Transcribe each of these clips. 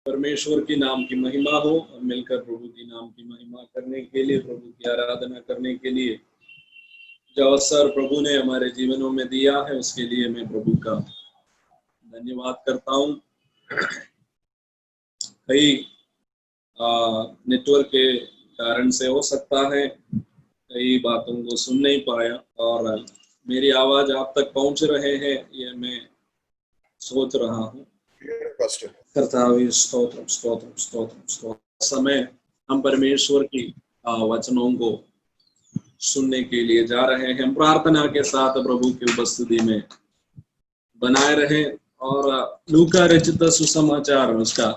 परमेश्वर की नाम की महिमा हो और मिलकर प्रभु की नाम की महिमा करने के लिए, प्रभु की आराधना करने के लिए जो अवसर प्रभु ने हमारे जीवनों में दिया है, उसके लिए मैं प्रभु का धन्यवाद करता हूँ। कई नेटवर्क के कारण से हो सकता है कई बातों को सुन नहीं पाया और मेरी आवाज आप तक पहुंच रहे हैं ये मैं सोच रहा हूँ। कर्तावे स्तोत्रम स्तोत्रम स्तोत्रम स्तोत्रम। समय हम परमेश्वर की वचनों को सुनने के लिए जा रहे हैं। हम प्रार्थना के साथ प्रभु की उपस्थिति में बनाए रहे और लूका रचित सुसमाचार उसका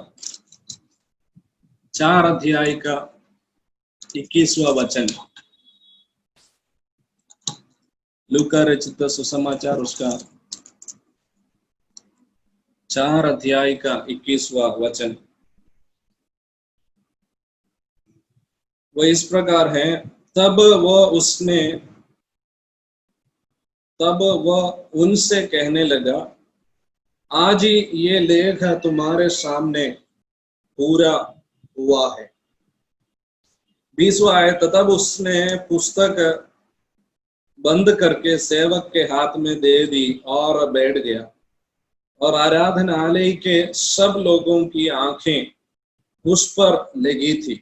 4 अध्याय का 21वां वचन। लूका रचित सुसमाचार उसका 4 अध्याय का 21वां वचन। वह इस प्रकार है, तब वह उनसे कहने लगा, आज ही ये लेख तुम्हारे सामने पूरा हुआ है। 20वां आयत। तब उसने पुस्तक बंद करके सेवक के हाथ में दे दी और बैठ गया और आराधनालय के सब लोगों की आंखें उस पर लगी थी।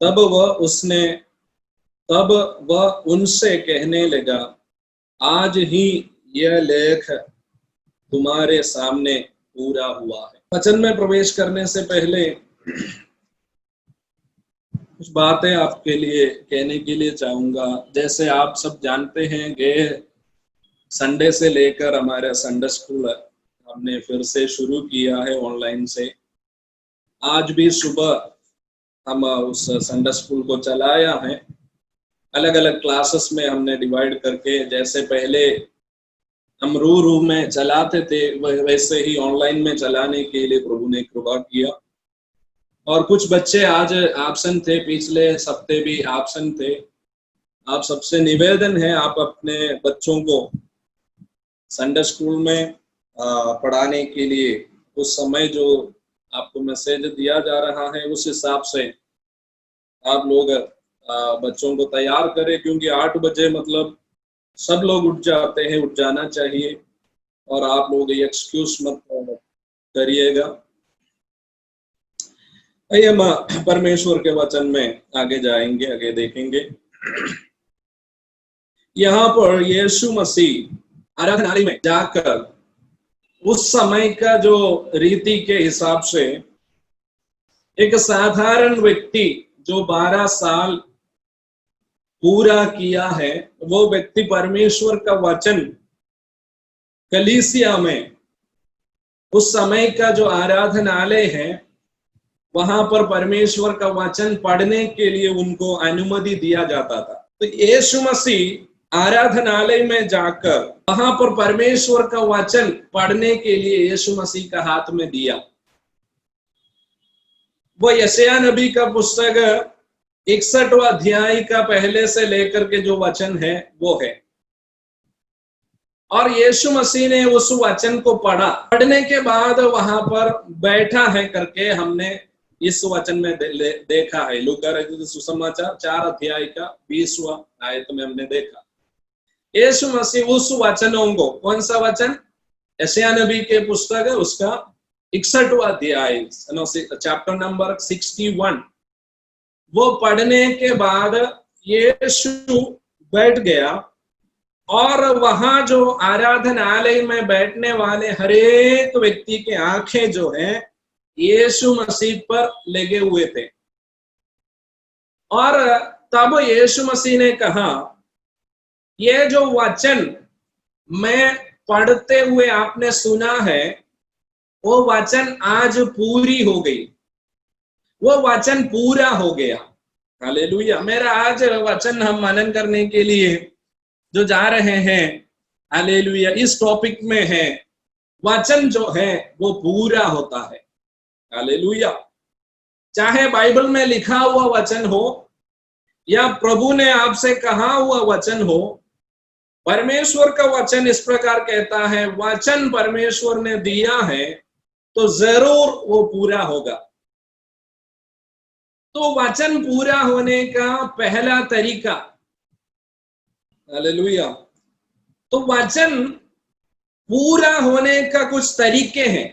तब वह उनसे कहने लगा, आज ही यह लेख तुम्हारे सामने पूरा हुआ है। वचन में प्रवेश करने से पहले कुछ बातें आपके लिए कहने के लिए चाहूंगा। जैसे आप सब जानते हैं गए संडे से लेकर हमारा संडे स्कूल हमने फिर से शुरू किया है ऑनलाइन से। आज भी सुबह हम उस संडे स्कूल को चलाया है। अलग अलग क्लासेस में हमने डिवाइड करके, जैसे पहले हम रू में चलाते थे वैसे ही ऑनलाइन में चलाने के लिए प्रभु ने कृपा किया। और कुछ बच्चे आज एब्सेंट थे, पिछले हफ्ते भी एब्सेंट थे। आप सबसे निवेदन है, आप अपने बच्चों को संडे स्कूल में पढ़ाने के लिए उस समय जो आपको मैसेज दिया जा रहा है उस हिसाब से आप लोग बच्चों को तैयार करें, क्योंकि 8 बजे मतलब सब लोग उठ जाते हैं, उठ जाना चाहिए। और आप लोग एक्सक्यूज मत करिएगा। आइए हम परमेश्वर के वचन में आगे जाएंगे, आगे देखेंगे। यहाँ पर यीशु मसीह आराधनालय में जाकर उस समय का जो रीति के हिसाब से एक साधारण व्यक्ति जो 12 साल पूरा किया है, वो व्यक्ति परमेश्वर का वचन कलीसिया में उस समय का जो आराधनालय है वहां पर परमेश्वर का वचन पढ़ने के लिए उनको अनुमति दिया जाता था। तो यीशु मसीह आराधनालय में जाकर वहां पर परमेश्वर का वचन पढ़ने के लिए यीशु मसीह का हाथ में दिया। वो यशायाह नबी का पुस्तक 61वां अध्याय का पहले से लेकर के जो वचन है वो है। और यीशु मसीह ने उस वचन को पढ़ा। पढ़ने के बाद वहां पर बैठा है करके हमने इस वचन में देखा है। लूका रचित सुसमाचार 4 अध्याय का 20वां आयत में हमने देखा यीशु मसीह उस वचनों को, कौन सा वचन? यशायाह नबी के पुस्तक है उसका 61वां अध्याय, चैप्टर नंबर 61। वो पढ़ने के बाद यीशु बैठ गया और वहां जो आराधनालय में बैठने वाले हरेक व्यक्ति के आंखें जो है यीशु मसीह पर लगे हुए थे। और तब यीशु मसीह ने कहा, ये जो वचन मैं पढ़ते हुए आपने सुना है वो वचन आज पूरी हो गई, वो वचन पूरा हो गया। हालेलुया। मेरा आज वचन हम मनन करने के लिए जो जा रहे हैं, हालेलुया, इस टॉपिक में है वचन जो है वो पूरा होता है। हालेलुया। चाहे बाइबल में लिखा हुआ वचन हो या प्रभु ने आपसे कहा हुआ वचन हो, परमेश्वर का वचन इस प्रकार कहता है, वचन परमेश्वर ने दिया है तो जरूर वो पूरा होगा। तो वचन पूरा होने का पहला तरीका, हालेलुया, तो वचन पूरा होने का कुछ तरीके हैं।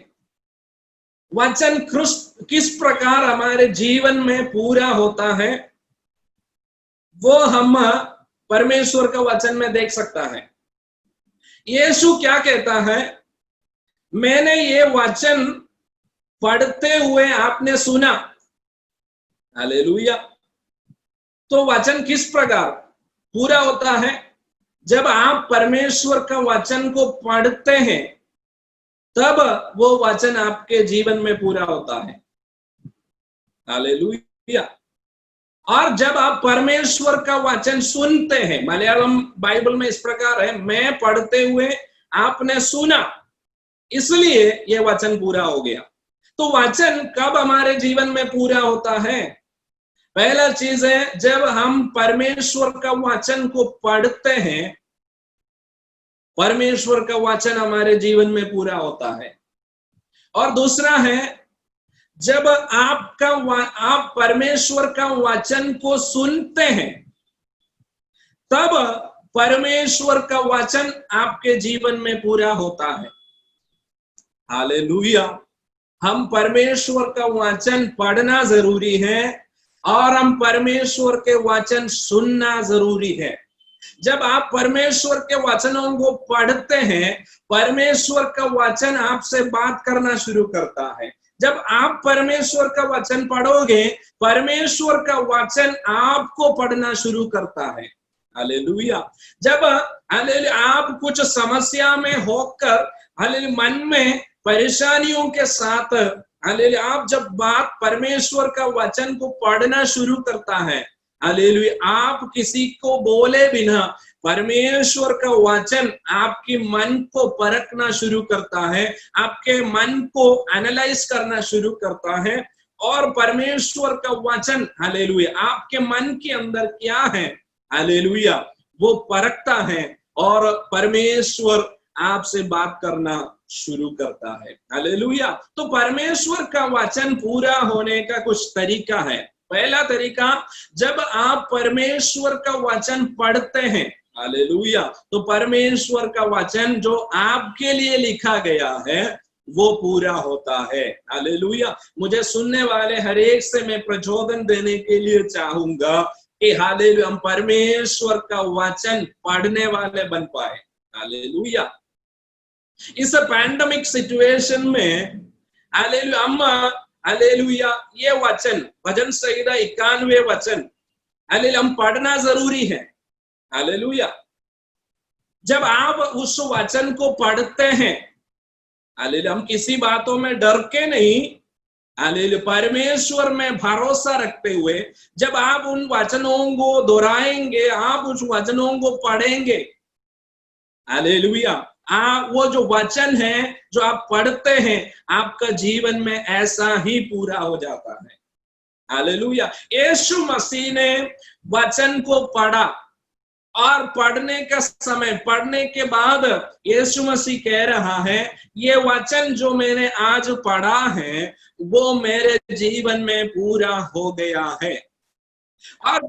वचन किस प्रकार हमारे जीवन में पूरा होता है वो हम परमेश्वर का वचन में देख सकता है। यीशु क्या कहता है, मैंने ये वचन पढ़ते हुए आपने सुना, हालेलुया। तो वचन किस प्रकार पूरा होता है, जब आप परमेश्वर का वचन को पढ़ते हैं तब वो वचन आपके जीवन में पूरा होता है, हालेलुया। और जब आप परमेश्वर का वचन सुनते हैं, मलयालम बाइबल में इस प्रकार है, मैं पढ़ते हुए आपने सुना, इसलिए ये वचन पूरा हो गया। तो वचन कब हमारे जीवन में पूरा होता है? पहला चीज है, जब हम परमेश्वर का वचन को पढ़ते हैं, परमेश्वर का वचन हमारे जीवन में पूरा होता है। और दूसरा है, जब आप परमेश्वर का वचन को सुनते हैं तब परमेश्वर का वचन आपके जीवन में पूरा होता है, हालेलुया। हम परमेश्वर का वचन पढ़ना जरूरी है और हम परमेश्वर के वचन सुनना जरूरी है। जब आप परमेश्वर के वचनों को पढ़ते हैं, परमेश्वर का वचन आपसे बात करना शुरू करता है। जब आप परमेश्वर का वचन पढ़ोगे, परमेश्वर का वचन आपको पढ़ना शुरू करता है, हालेलुया। जब हालेलुया आप कुछ समस्या में होकर, हालेलुया मन में परेशानियों के साथ, हालेलुया आप जब बात परमेश्वर का वचन को पढ़ना शुरू करता है, हालेलुया आप किसी को बोले बिना परमेश्वर का वचन आपके मन को परखना शुरू करता है, आपके मन को एनालाइज करना शुरू करता है। और परमेश्वर का वचन, हालेलुया, आपके मन के अंदर क्या है, हालेलुया, वो परखता है और परमेश्वर आपसे बात करना शुरू करता है, हालेलुया। तो परमेश्वर का वचन पूरा होने का कुछ तरीका है। पहला तरीका, जब आप परमेश्वर का वचन पढ़ते हैं, हालेलुया, तो परमेश्वर का वचन जो आपके लिए लिखा गया है वो पूरा होता है, हालेलुया। मुझे सुनने वाले हर एक से मैं प्रचोदन देने के लिए चाहूंगा कि हालेलुया हम परमेश्वर का वचन पढ़ने वाले बन पाए, हालेलुया। इस पैंडेमिक सिचुएशन में हालेलुया हम, हालेलुया, ये वचन, भजन संहिता 91 वचन, हालेलुया हम पढ़ना जरूरी है, हालेलुया। जब आप उस वचन को पढ़ते हैं, हालेलुया, हम किसी बातों में डर के नहीं, हालेलुया परमेश्वर में भरोसा रखते हुए जब आप उन वचनों को दोहराएंगे, आप उस वचनों को पढ़ेंगे, हालेलुया, वो जो वचन है जो आप पढ़ते हैं, आपका जीवन में ऐसा ही पूरा हो जाता है, हालेलुया। यीशु मसीह ने वचन को पढ़ा और पढ़ने का समय, पढ़ने के बाद यीशु मसीह कह रहा है, ये वचन जो मैंने आज पढ़ा है वो मेरे जीवन में पूरा हो गया है। और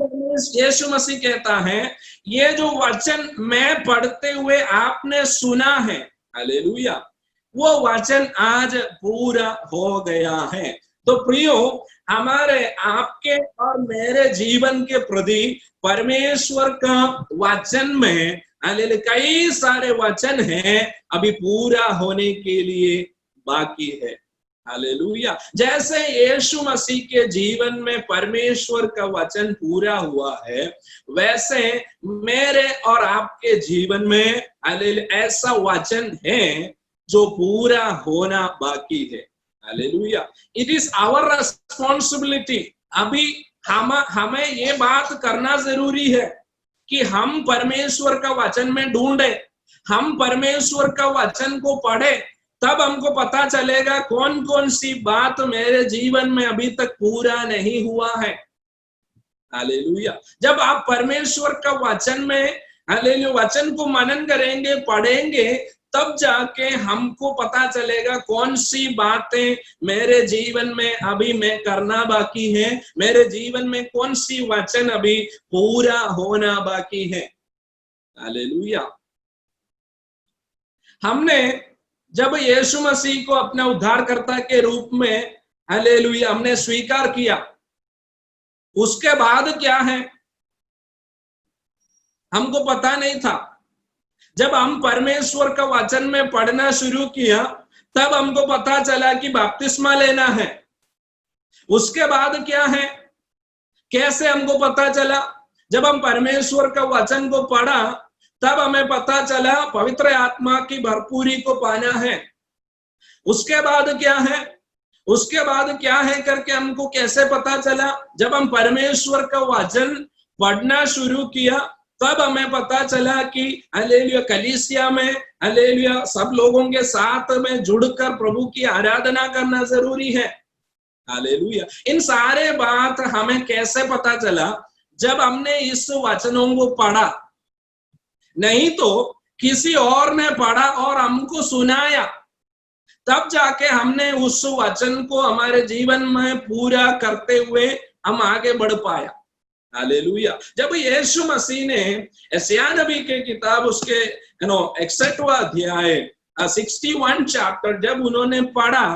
यीशु मसीह कहता है, ये जो वचन मैं पढ़ते हुए आपने सुना है, हालेलुया, वो वचन आज पूरा हो गया है। तो प्रियो, हमारे आपके और मेरे जीवन के प्रति परमेश्वर का वचन में कई सारे वचन हैं अभी पूरा होने के लिए बाकी है, हालेलुया। जैसे यीशु मसीह के जीवन में परमेश्वर का वचन पूरा हुआ है, वैसे मेरे और आपके जीवन में ऐसा वचन है जो पूरा होना बाकी है, hallelujah. It is our responsibility. अभी हमें ये बात करना जरूरी है कि हम परमेश्वर का वचन में ढूंढे, हम परमेश्वर का वचन को पढ़े, तब हमको पता चलेगा कौन कौन सी बात मेरे जीवन में अभी तक पूरा नहीं हुआ है, हालेलुया। जब आप परमेश्वर का वचन में, हालेलुया, वचन को मनन करेंगे, पढ़ेंगे, तब जाके हमको पता चलेगा कौन सी बातें मेरे जीवन में अभी मैं करना बाकी है, मेरे जीवन में कौन सी वचन अभी पूरा होना बाकी है। हालेलुया। हमने जब यीशु मसीह को अपना उद्धारकर्ता के रूप में, हालेलुया, हमने स्वीकार किया, उसके बाद क्या है हमको पता नहीं था। जब हम परमेश्वर का वचन में पढ़ना शुरू किया तब हमको पता चला कि बपतिस्मा लेना है। उसके बाद क्या है, कैसे हमको पता चला, जब हम परमेश्वर का वचन को पढ़ा तब हमें पता चला पवित्र आत्मा की भरपूरी को पाना है। उसके बाद क्या है, उसके बाद क्या है करके हमको कैसे पता चला, जब हम परमेश्वर का वचन पढ़ना शुरू किया तब हमें पता चला कि हालेलुया कलीसिया में, हालेलुया, सब लोगों के साथ में जुड़कर प्रभु की आराधना करना जरूरी है। हालेलुया। इन सारे बात हमें कैसे पता चला, जब हमने इस वचनों को पढ़ा, नहीं तो किसी और ने पढ़ा और हमको सुनाया, तब जाके हमने उस वचन को हमारे जीवन में पूरा करते हुए हम आगे बढ़ पाया। हालेलुया। जब यीशु मसीह ने यशायाह नबी के किताब उसके 61वां अध्याय 61 चैप्टर जब उन्होंने पढ़ा,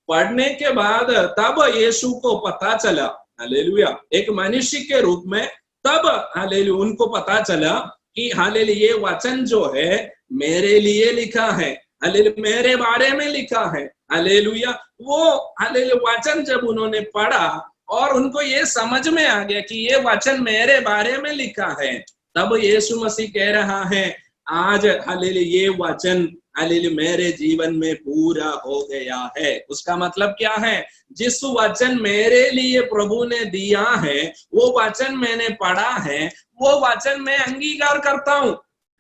पढ़ने के बाद तब यीशु को पता चला, हालेलुया, एक मनुष्य के रूप में, तब हालेलुया उनको पता चला कि हालेलुया ये वचन जो है मेरे लिए लिखा है, हालेलुया मेरे बारे में लिखा है। हालेलुया। वो हालेलुया वचन जब उन्होंने पढ़ा और उनको ये समझ में आ गया कि ये वचन मेरे बारे में लिखा है, तब यीशु मसीह कह रहा है आज हालेलुया ये वचन हालेलुया मेरे जीवन में पूरा हो गया है। उसका मतलब क्या है, जिस वचन मेरे लिए प्रभु ने दिया है, वो वचन मैंने पढ़ा है, वो वचन मैं अंगीकार करता हूं,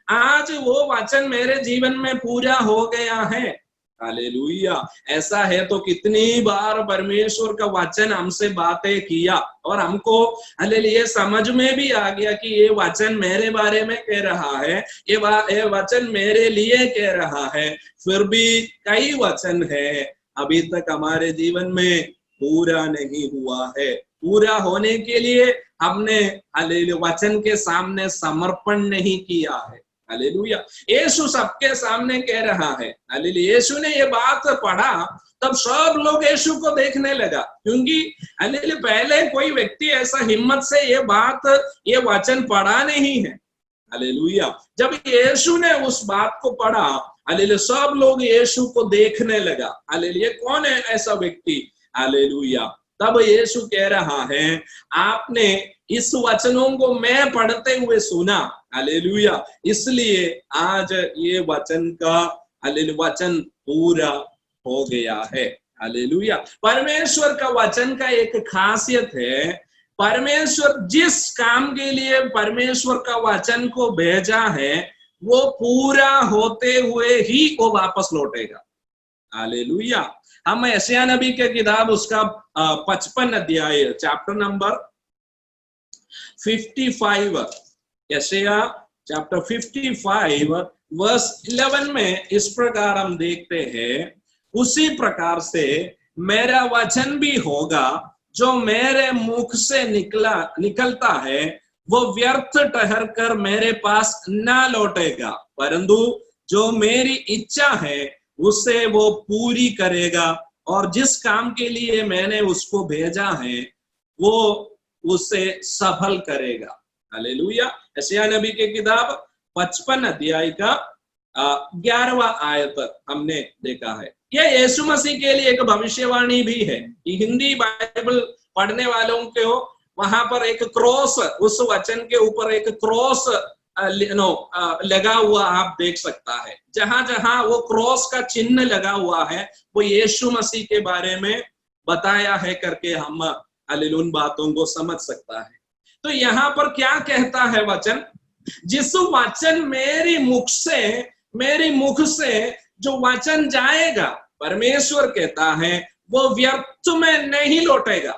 आज वो वचन मेरे जीवन में पूरा हो गया है। हालेलुया। ऐसा है तो कितनी बार परमेश्वर का वचन हमसे बातें किया और हमको हालेलुया समझ में भी आ गया कि ये वचन मेरे बारे में कह रहा है, ये वचन मेरे लिए कह रहा है, फिर भी कई वचन है अभी तक हमारे जीवन में पूरा नहीं हुआ है। पूरा होने के लिए हमने हालेलुया वचन के सामने समर्पण नहीं किया है। हालेलुया। यीशु सबके सामने कह रहा है, हालेलुया। यीशु ने ये बात पढ़ा तब सब लोग यीशु को देखने लगा, क्योंकि हालेलुया पहले कोई व्यक्ति ऐसा हिम्मत से ये वचन पढ़ा नहीं है। हालेलुया। जब यीशु ने उस बात को पढ़ा, हालेलुया सब लोग यीशु को देखने लगा, हालेलुया कौन है ऐसा व्यक्ति। हालेलुया। तब यीशु कह रहा है आपने इस वचनों को मैं पढ़ते हुए सुना, हालेलुया, इसलिए आज ये वचन का हालेलुया वचन पूरा हो गया है। हालेलुया। परमेश्वर का वचन का एक खासियत है, परमेश्वर जिस काम के लिए परमेश्वर का वचन को भेजा है वो पूरा होते हुए ही वो वापस लौटेगा। हालेलुया। हम यशायाह नबी के किताब उसका 55 अध्याय चैप्टर नंबर 55, यशायाह चैप्टर 55 वर्स 11 में इस प्रकार हम देखते हैं, उसी प्रकार से मेरा वचन भी होगा जो मेरे मुख से निकलता है, वो व्यर्थ ठहर कर मेरे पास ना लौटेगा, परंतु जो मेरी इच्छा है उसे वो पूरी करेगा, और जिस काम के लिए मैंने उसको भेजा है वो उसे सफल करेगा। हालेलुया। यशायाह नबी के किताब 55 अध्याय का 11वां आयत हमने देखा है। यह यीशु मसीह के लिए एक भविष्यवाणी भी है कि हिंदी बाइबल पढ़ने वालों को वहां पर एक क्रॉस, उस वचन के ऊपर एक क्रॉस लगा हुआ आप देख सकता है। जहां जहां वो क्रॉस का चिन्ह लगा हुआ है वो यीशु मसीह के बारे में बताया है करके हम हालेलुया उन बातों को समझ सकता है। तो यहाँ पर क्या कहता है वचन, जिस वचन मेरी मुख से जो वचन जाएगा, परमेश्वर कहता है वो व्यर्थ में नहीं लौटेगा।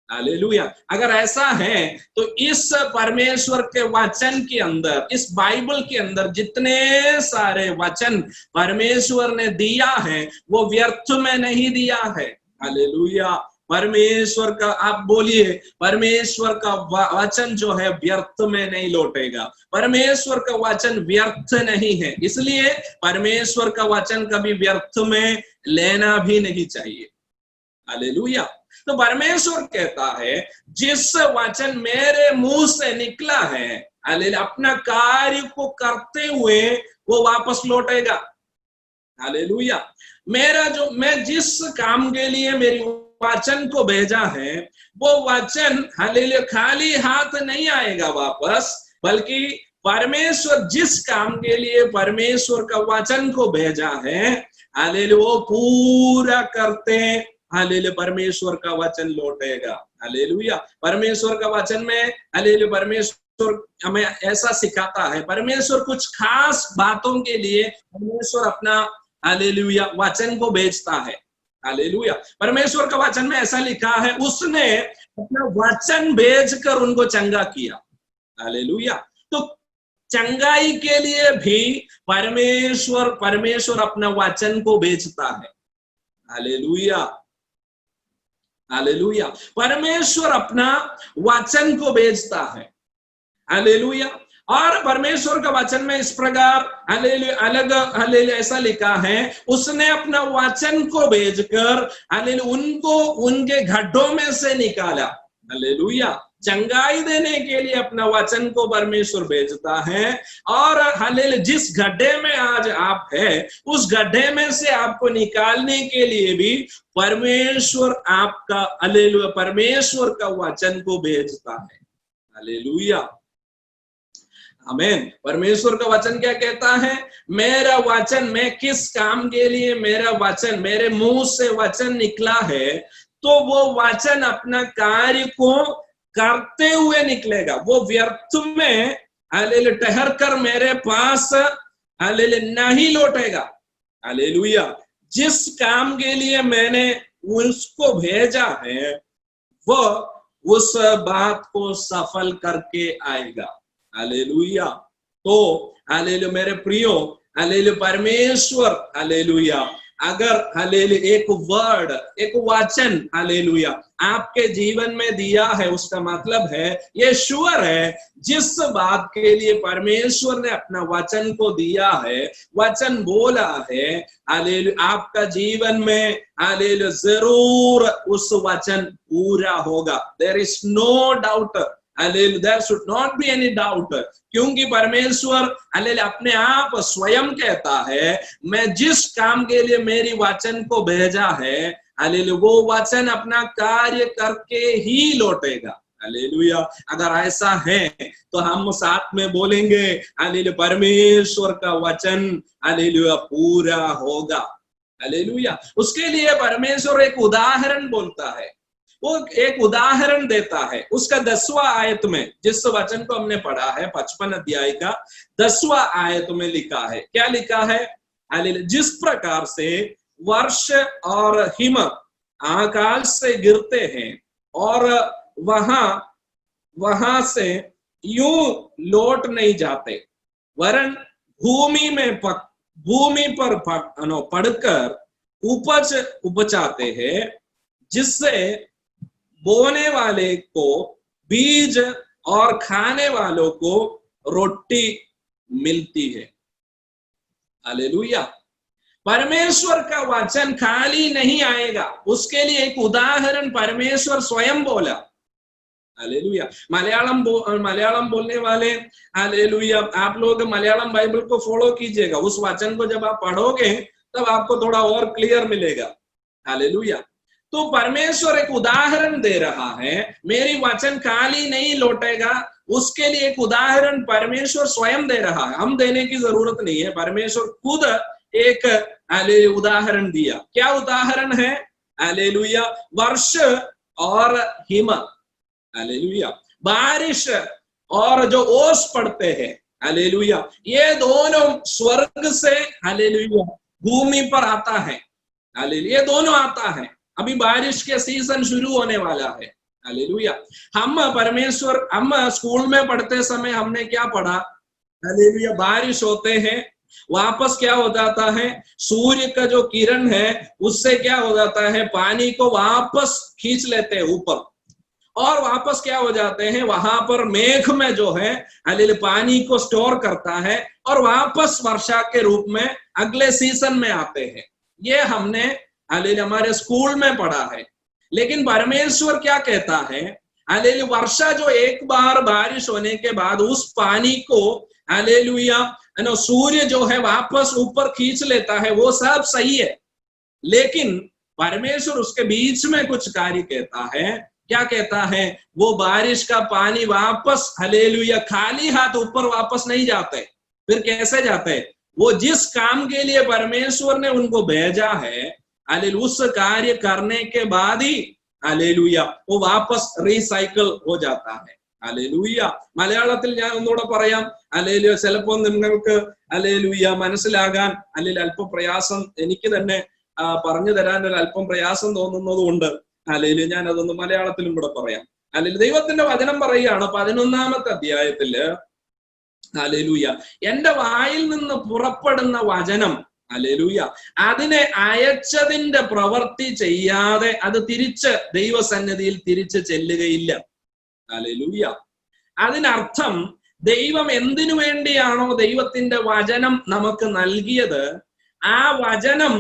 हालेलुया। अगर ऐसा है तो इस परमेश्वर के वचन के अंदर, इस बाइबल के अंदर जितने सारे वचन परमेश्वर ने दिया है वो व्यर्थ में नहीं दिया है। हालेलुया। परमेश्वर का, आप बोलिए, परमेश्वर का वचन जो है व्यर्थ में नहीं लौटेगा। परमेश्वर का वचन व्यर्थ नहीं है, इसलिए परमेश्वर का वचन कभी व्यर्थ में लेना भी नहीं चाहिए। हालेलुया। तो परमेश्वर कहता है जिस वचन मेरे मुंह से निकला है, हालेलुया, अपना कार्य को करते हुए वो वापस लौटेगा। हालेलुया। मैं जिस काम के लिए मेरी वचन को भेजा है वो वचन, हालेलुया, खाली हाथ नहीं आएगा वापस, बल्कि परमेश्वर जिस काम के लिए परमेश्वर का वचन को भेजा है, हालेलुया, वो पूरा करते, हालेलुया, परमेश्वर का वचन लौटेगा। हालेलुया। परमेश्वर का वचन में, हालेलुया, परमेश्वर हमें ऐसा सिखाता है, परमेश्वर कुछ खास बातों के लिए परमेश्वर अपना, हालेलुया, वचन को भेजता है। हालेलुया। परमेश्वर का वचन में ऐसा लिखा है, उसने अपना वचन भेजकर उनको चंगा किया। हालेलुया। तो चंगाई के लिए भी परमेश्वर अपना वचन को भेजता है। हालेलुया। हालेलुया। परमेश्वर अपना वचन को भेजता है। हालेलुया। और परमेश्वर का वचन में इस प्रकार, हालेलुया, अलग, हालेलुया, ऐसा लिखा है, उसने अपना वचन को भेजकर, हालेलुया, उनको उनके गड्ढों में से निकाला। हालेलुया। चंगाई देने के लिए अपना वचन को परमेश्वर भेजता है। और हालेलुया, जिस गड्ढे में आज आप है, उस गड्ढे में से आपको निकालने के लिए भी परमेश्वर आपका, हालेलुया, परमेश्वर का वचन को भेजता है। हालेलुया। आमीन। परमेश्वर का वचन क्या कहता है? मेरा वचन, मैं किस काम के लिए मेरा वचन, मेरे मुंह से वचन निकला है, तो वो वचन अपना कार्य को करते हुए निकलेगा। वो व्यर्थ में, हालेलुया, ठहर कर मेरे पास, हालेलुया, नहीं लौटेगा। हालेलुया। जिस काम के लिए मैंने उसको भेजा है वो उस बात को सफल करके आएगा। हालेलुया। तो हालेलुया मेरे प्रियो, हालेलुया, परमेश्वर, हालेलुया, अगर, हालेलुया, एक वर्ड, एक वचन, हालेलुया, आपके जीवन में दिया है, उसका मतलब है, ये श्योर है, जिस बात के लिए परमेश्वर ने अपना वचन को दिया है, वचन बोला है, हालेलुया, आपका जीवन में, हालेलुया, जरूर उस वचन पूरा होगा। There is no doubt. Hallelujah, there should not be any doubt, क्योंकि परमेश्वर, हालेलुया, अपने आप स्वयं कहता है, मैं जिस काम के लिए मेरी वचन को भेजा है, हालेलुया, वो वचन अपना कार्य करके ही लौटेगा। हालेलुया। अगर ऐसा है तो हम साथ में बोलेंगे, हालेलुया, परमेश्वर का वचन, हालेलुया, पूरा होगा। हालेलुया। उसके लिए परमेश्वर एक उदाहरण बोलता है, वो एक उदाहरण देता है। उसका 10वां आयत में, जिस वचन को हमने पढ़ा है 55 अध्याय का 10वां आयत में लिखा है, क्या लिखा है? हालेलुया, जिस प्रकार से वर्ष और हिम आकाश से गिरते हैं और वहां से यूं लौट नहीं जाते, वरन भूमि पर पड़कर उपज उपजाते हैं, जिससे बोने वाले को बीज और खाने वालों को रोटी मिलती है। हालेलुया। परमेश्वर का वचन खाली नहीं आएगा, उसके लिए एक उदाहरण परमेश्वर स्वयं बोला। हालेलुया। मलयालम बोलने वाले, हालेलुया, आप लोग मलयालम बाइबल को फॉलो कीजिएगा। उस वचन को जब आप पढ़ोगे तब आपको थोड़ा और क्लियर मिलेगा। हालेलुया। तो परमेश्वर एक उदाहरण दे रहा है, मेरी वचन खाली नहीं लौटेगा, उसके लिए एक उदाहरण परमेश्वर स्वयं दे रहा है। हम देने की जरूरत नहीं है, परमेश्वर खुद एक, हालेलुया, उदाहरण दिया। क्या उदाहरण है? हालेलुया, वर्ष और हिम, हालेलुया, बारिश और जो ओस पड़ते हैं, हालेलुया, ये दोनों स्वर्ग से, हालेलुया, भूमि पर आता है। हालेलुया, ये दोनों आता है। अभी बारिश के सीजन शुरू होने वाला है। हालेलुया। हम परमेश्वर, हम स्कूल में पढ़ते समय हमने क्या पढ़ा? हालेलुया, बारिश होते हैं, वापस क्या हो जाता है, सूर्य का जो किरण है उससे क्या हो जाता है, पानी को वापस खींच लेते हैं ऊपर, और वापस क्या हो जाते हैं, वहां पर मेघ में जो है हालेलुया पानी को स्टोर करता है, और वापस वर्षा के रूप में अगले सीजन में आते हैं। ये हमने हालेलुया हमारे स्कूल में पढ़ा है। लेकिन परमेश्वर क्या कहता है, हालेलुया वर्षा जो एक बार बारिश होने के बाद उस पानी को हालेलुया सूर्य जो है वापस ऊपर खींच लेता है, वो सब सही है। लेकिन परमेश्वर उसके बीच में कुछ कार्य कहता है। क्या कहता है? वो बारिश का पानी वापस हालेलुया खाली हाथ ऊपर वापस नहीं जाते। फिर कैसे जाते? वो जिस काम के लिए परमेश्वर ने उनको भेजा है हालेलुया उस कार्य करने के बाद ही हालेलुया वो वापस റീസൈക്കിൾ हो जाता है। ഹല്ലേലൂയ। മലയാളത്തിൽ ഞാൻ ഒന്നുകൂടെ പറയാം. ഹല്ലേലൂയ. ചിലപ്പോൾ നിങ്ങൾക്ക് ഹല്ലേലൂയ മനസ്സിലാകാൻ അല്ലെങ്കിൽ അല്പം പ്രയാസം, എനിക്ക് തന്നെ പറഞ്ഞു തരാൻ ഒരു അല്പം പ്രയാസം തോന്നുന്നത് കൊണ്ട് ഹല്ലേലൂയ ഞാൻ അതൊന്ന് മലയാളത്തിലും കൂടെ പറയാം. ഹല്ലേലൂയ. ദൈവത്തിന്റെ വചനം പറയുകയാണ് 11-ാമത്തെ അധ്യായത്തില്, ഹല്ലേലൂയ, എന്റെ വായിൽ നിന്ന് പുറപ്പെടുന്ന വചനം ഹല്ലേലൂയ അതിനെ അയച്ചതിന്റെ പ്രവൃത്തി ചെയ്യാതെ അത് തിരിച്ച് ദൈവസന്നിധിയിൽ തിരിച്ച് ചെല്ലുകയില്ല. ഹല്ലേലൂയ. അതിനർത്ഥം ദൈവം എന്തിനു വേണ്ടിയാണോ ദൈവത്തിന്റെ വചനം നമുക്ക് നൽകിയത്, ആ വചനം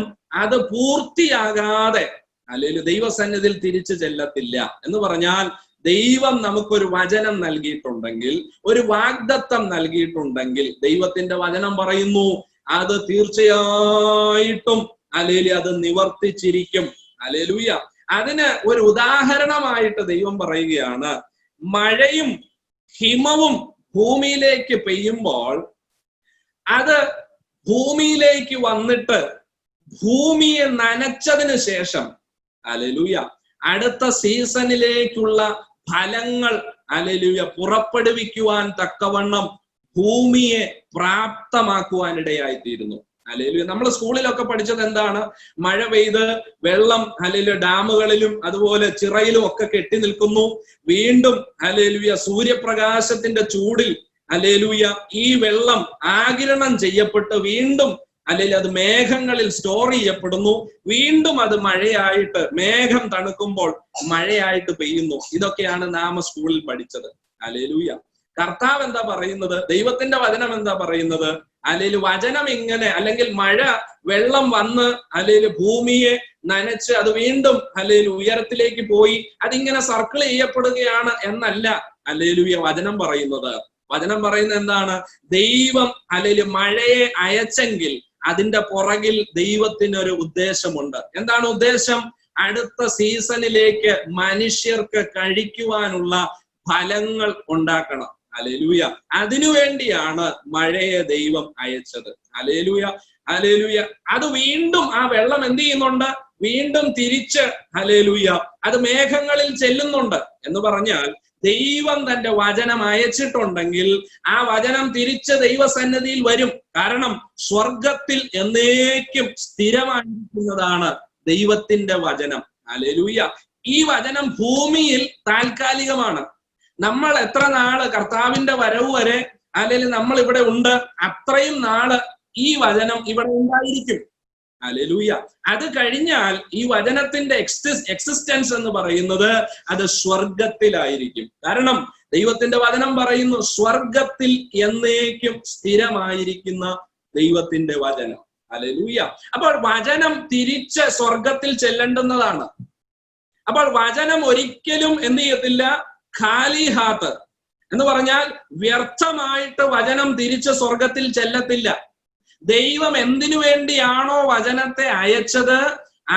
അത് പൂർത്തിയാകാതെ ഹല്ലേലൂയ ദൈവസന്നിധിയിൽ തിരിച്ചു ചെല്ലത്തില്ല. എന്ന് പറഞ്ഞാൽ ദൈവം നമുക്കൊരു വചനം നൽകിയിട്ടുണ്ടെങ്കിൽ, ഒരു വാഗ്ദത്തം നൽകിയിട്ടുണ്ടെങ്കിൽ, ദൈവത്തിന്റെ വചനം പറയുന്നു അത് തീർച്ചയായിട്ടും ഹല്ലേലൂയ അത് നിവർത്തിച്ചിരിക്കും. ഹല്ലേലൂയ. അതിന് ഒരു ഉദാഹരണമായിട്ട് ദൈവം പറയുകയാണ്, മഴയും ഹിമവും ഭൂമിയിലേക്ക് പെയ്യുമ്പോൾ അത് ഭൂമിയിലേക്ക് വന്നിട്ട് ഭൂമിയെ നനച്ചതിന് ശേഷം ഹല്ലേലൂയ അടുത്ത സീസണിലേക്കുള്ള ഫലങ്ങൾ ഹല്ലേലൂയ പുറപ്പെടുവിക്കുവാൻ തക്കവണ്ണം ഭൂമിയെ പ്രാപ്തമാക്കുവാനിടയായിത്തീരുന്നു. ഹല്ലേലൂയ. നമ്മൾ സ്കൂളിലൊക്കെ പഠിച്ചത് എന്താണ്? മഴ പെയ്ത് വെള്ളം ഹല്ലേലൂയ ഡാമുകളിലും അതുപോലെ ചിറയിലും ഒക്കെ കെട്ടി നിൽക്കുന്നു. വീണ്ടും ഹല്ലേലൂയ സൂര്യപ്രകാശത്തിന്റെ ചൂടിൽ ഹല്ലേലൂയ ഈ വെള്ളം ആഗിരണം ചെയ്യപ്പെട്ട് വീണ്ടും അല്ലെങ്കിൽ അത് മേഘങ്ങളിൽ സ്റ്റോർ ചെയ്യപ്പെടുന്നു. വീണ്ടും അത് മഴയായിട്ട്, മേഘം തണുക്കുമ്പോൾ മഴയായിട്ട് പെയ്യുന്നു. ഇതൊക്കെയാണ് നാം സ്കൂളിൽ പഠിച്ചത്. ഹല്ലേലൂയ. കർത്താവ് എന്താ പറയുന്നത്? ദൈവത്തിന്റെ വചനം എന്താ പറയുന്നത്? അല്ലെങ്കിൽ വചനം ഇങ്ങനെ, അല്ലെങ്കിൽ മഴ വെള്ളം വന്ന് അല്ലെങ്കിൽ ഭൂമിയെ നനച്ച് അത് വീണ്ടും അല്ലെങ്കിൽ ഉയരത്തിലേക്ക് പോയി അതിങ്ങനെ സർക്കിൾ ചെയ്യപ്പെടുകയാണ് എന്നല്ല ഹല്ലേലൂയ വചനം പറയുന്നത്. വചനം പറയുന്നത് എന്താണ്? ദൈവം അല്ലെങ്കിൽ മഴയെ അയച്ചെങ്കിൽ അതിന്റെ പുറകിൽ ദൈവത്തിനൊരു ഉദ്ദേശമുണ്ട്. എന്താണ് ഉദ്ദേശം? അടുത്ത സീസണിലേക്ക് മനുഷ്യർക്ക് കഴിക്കുവാനുള്ള ഫലങ്ങൾ ഉണ്ടാക്കണം. ഹല്ലേലൂയ. അതിനുവേണ്ടിയാണ് മഴയെ ദൈവം അയച്ചത്. ഹല്ലേലൂയ. ഹല്ലേലൂയ. അത് വീണ്ടും ആ വെള്ളം എന്ത് ചെയ്യുന്നുണ്ട്? വീണ്ടും തിരിച്ച് ഹല്ലേലൂയ അത് മേഘങ്ങളിൽ ചെല്ലുന്നുണ്ട്. എന്ന് പറഞ്ഞാൽ ദൈവം തന്റെ വചനം അയച്ചിട്ടുണ്ടെങ്കിൽ ആ വചനം തിരിച്ച് ദൈവസന്നിധിയിൽ വരും. കാരണം സ്വർഗത്തിൽ എന്നേക്കും സ്ഥിരമായിരിക്കുന്നതാണ് ദൈവത്തിന്റെ വചനം. ഹല്ലേലൂയ. ഈ വചനം ഭൂമിയിൽ താൽക്കാലികമാണ്. നമ്മൾ എത്ര നാള് കർത്താവിന്റെ വരവ് വരെ അല്ലെങ്കിൽ നമ്മൾ ഇവിടെ ഉണ്ട്, അത്രയും നാള് ഈ വചനം ഇവിടെ ഉണ്ടായിരിക്കും. ഹല്ലേലൂയ. അത് കഴിഞ്ഞാൽ ഈ വചനത്തിന്റെ എക്സിസ്റ്റൻസ് എന്ന് പറയുന്നത് അത് സ്വർഗത്തിലായിരിക്കും. കാരണം ദൈവത്തിന്റെ വചനം പറയുന്നു സ്വർഗത്തിൽ എന്നേക്കും സ്ഥിരമായിരിക്കുന്ന ദൈവത്തിന്റെ വചനം. ഹല്ലേലൂയ. അപ്പോൾ വചനം തിരിച്ച് സ്വർഗത്തിൽ ചെല്ലേണ്ടുന്നതാണ്. അപ്പോൾ വചനം ഒരിക്കലും എന്ത് ചെയ്യത്തില്ല? ഖാലി ഹാത്ത് എന്ന് പറഞ്ഞാൽ വ്യർത്ഥമായിട്ട് വചനം തിരിച്ച് സ്വർഗത്തിൽ ചെല്ലത്തില്ല. ദൈവം എന്തിനു വേണ്ടിയാണോ വചനത്തെ അയച്ചത്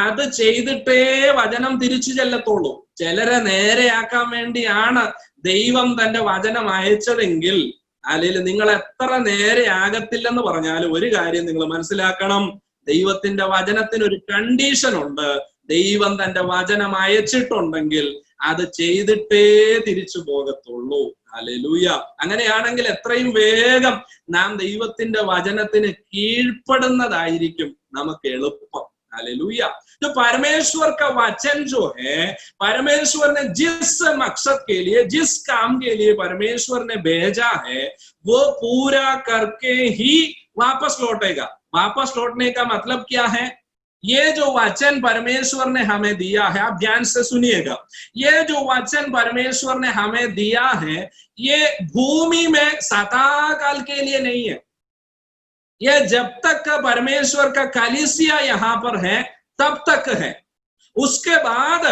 അത് ചെയ്തിട്ടേ വചനം തിരിച്ചു ചെല്ലത്തുള്ളൂ. ചിലരെ നേരെയാക്കാൻ വേണ്ടിയാണ് ദൈവം തന്റെ വചനം അയച്ചതെങ്കിൽ അല്ലെങ്കിൽ നിങ്ങൾ എത്ര നേരെ ആകത്തില്ലെന്ന് പറഞ്ഞാലും ഒരു കാര്യം നിങ്ങൾ മനസ്സിലാക്കണം, ദൈവത്തിന്റെ വചനത്തിന് ഒരു കണ്ടീഷൻ ഉണ്ട്. ദൈവം തന്റെ വചനം അയച്ചിട്ടുണ്ടെങ്കിൽ അത് ചെയ്തിട്ടേ തിരിച്ചു പോകത്തുള്ളൂ. ഹല്ലേലൂയ. അങ്ങനെയാണെങ്കിൽ എത്രയും വേഗം നാം ദൈവത്തിന്റെ വചനത്തിന് കീഴ്പ്പെടുന്നതായിരിക്കും നമുക്ക് എളുപ്പം. हालेलुया। तो परमेश्वर का वचन जो है, परमेश्वर ने जिस मकसद के लिए, जिस काम के लिए परमेश्वर ने भेजा है, वो पूरा करके ही वापस लौटेगा। वापस लौटने का मतलब क्या है? ये जो वचन परमेश्वर ने हमें दिया है, आप ध्यान से सुनिएगा, ये जो वचन परमेश्वर ने हमें दिया है, ये भूमि में सदा काल के लिए नहीं है। ये जब तक का परमेश्वर का कलीसिया यहाँ पर है तब तक है। उसके बाद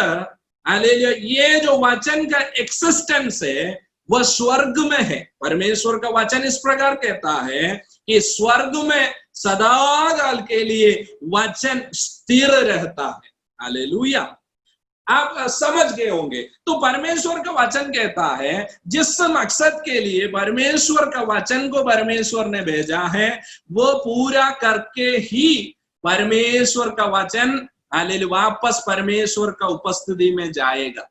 हालेलुया, ये जो वचन का एक्सिस्टेंस है वह स्वर्ग में है। परमेश्वर का वचन इस प्रकार कहता है कि स्वर्ग में सदा काल के लिए वचन स्थिर रहता है। हालेलुया, आप समझ गए होंगे। तो परमेश्वर का वचन कहता है जिस मकसद के लिए परमेश्वर का वचन को परमेश्वर ने भेजा है, वो पूरा करके ही परमेश्वर का वचन हालेलुया वापस परमेश्वर का उपस्थिति में जाएगा।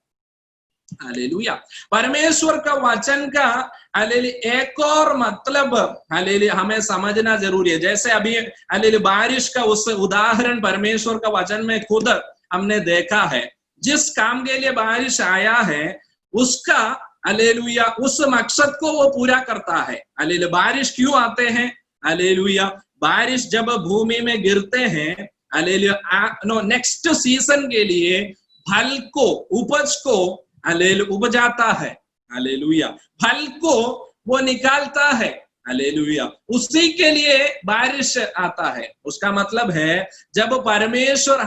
हालेलुया। परमेश्वर का वचन का हालेलुया एक और मतलब हालेलुया हमें समझना जरूरी है। जैसे अभी हालेलुया बारिश का उस उदाहरण परमेश्वर का वचन में खुद हमने देखा है। जिस काम के लिए बारिश आया है उसका हालेलुया उस मकसद को वो पूरा करता है। हालेलुया बारिश क्यों आते हैं? हालेलुया बारिश जब भूमि में गिरते हैं, हालेलुया नेक्स्ट सीजन के लिए फल को, उपज को हालेलुया उपजाता है। हालेलुया फल को वो निकालता है। हालेलुया उसी के लिए बारिश आता है। उसका मतलब है जब परमेश्वर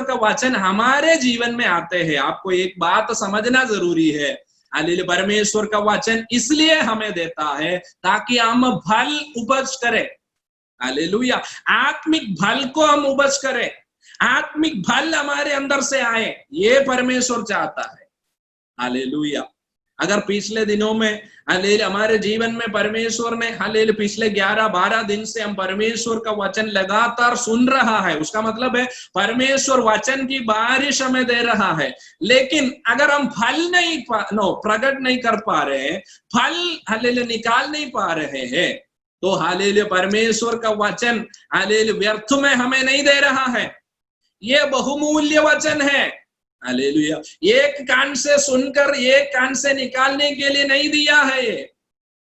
का वचन हमारे जीवन में आते हैं, आपको एक बात समझना जरूरी है। हालेलुया परमेश्वर का वचन इसलिए हमें देता है ताकि हम फल उपज करें। हालेलुया आत्मिक फल को हम उपज करें, आत्मिक फल हमारे अंदर से आए, ये परमेश्वर चाहता है। हालेलुया अगर पिछले दिनों में हालेलुया हमारे जीवन में परमेश्वर ने हालेलुया पिछले 11-12 दिन से हम परमेश्वर का वचन लगातार सुन रहा है, उसका मतलब है परमेश्वर वचन की बारिश हमें दे रहा है। लेकिन अगर हम फल नहीं प्रकट नहीं कर पा रहे हैं, फल हालेलुया निकाल नहीं पा रहे हैं, तो हालेलुया परमेश्वर का वचन हालेलुया व्यर्थ में हमें नहीं दे रहा है। ये बहुमूल्य वचन है। हालेलुया एक कान से सुनकर एक कान से निकालने के लिए नहीं दिया है ये।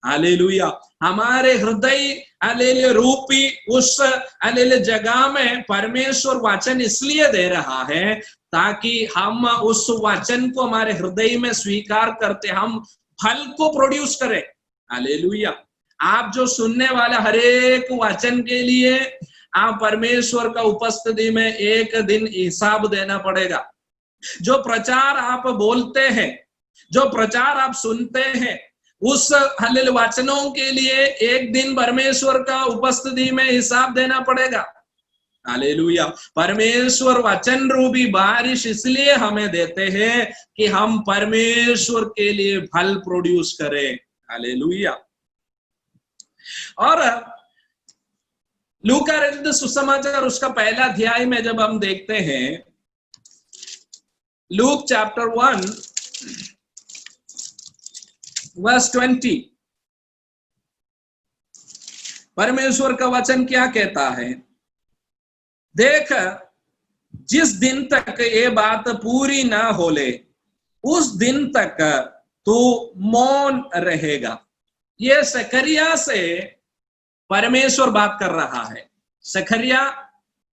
हालेलुया हमारे हृदय हालेलुया रूपी उस हालेलुया जगह में परमेश्वर वचन इसलिए दे रहा है ताकि हम उस वचन को हमारे हृदय में स्वीकार करते हम फल को प्रोड्यूस करें। हालेलुया आप जो सुनने वाला हर एक वचन के लिए आप परमेश्वर का उपस्थिति में एक दिन हिसाब देना पड़ेगा। जो प्रचार आप बोलते हैं, जो प्रचार आप सुनते हैं, उस हालेलुया वचनों के लिए एक दिन परमेश्वर का उपस्थिति में हिसाब देना पड़ेगा। हालेलुया परमेश्वर वचन रूपी बारिश इसलिए हमें देते हैं कि हम परमेश्वर के लिए फल प्रोड्यूस करें। हालेलुया और लूका रचित सुसमाचार उसका पहला अध्याय में जब हम देखते हैं, लूक चैप्टर 1 वर्स 20, परमेश्वर का वचन क्या कहता है? देख जिस दिन तक ये बात पूरी ना हो ले उस दिन तक तू मौन रहेगा। ये जकरिया से परमेश्वर बात कर रहा है। जकरिया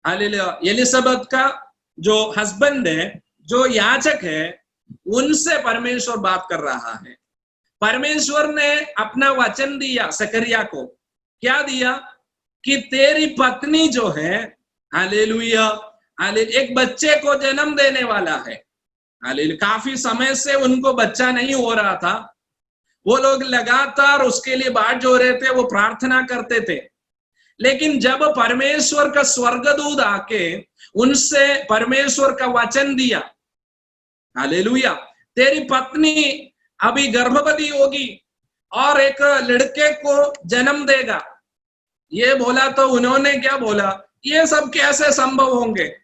हालेलुया एलिजाबेथ का जो हस्बैंड है, जो याजक है, उनसे परमेश्वर बात कर रहा है। परमेश्वर ने अपना वचन दिया जकरिया को। क्या दिया? कि तेरी पत्नी जो है हालेलुया एक बच्चे को जन्म देने वाला है। हालेलुया काफी समय से उनको बच्चा नहीं हो रहा था। वो लोग लगातार उसके लिए बाट जो रहे थे, वो प्रार्थना करते थे। लेकिन जब परमेश्वर का स्वर्गदूत आके उनसे परमेश्वर का वचन दिया, हालेलुया तेरी पत्नी अभी गर्भवती होगी और एक लड़के को जन्म देगा, ये बोला तो उन्होंने क्या बोला? ये सब कैसे संभव होंगे,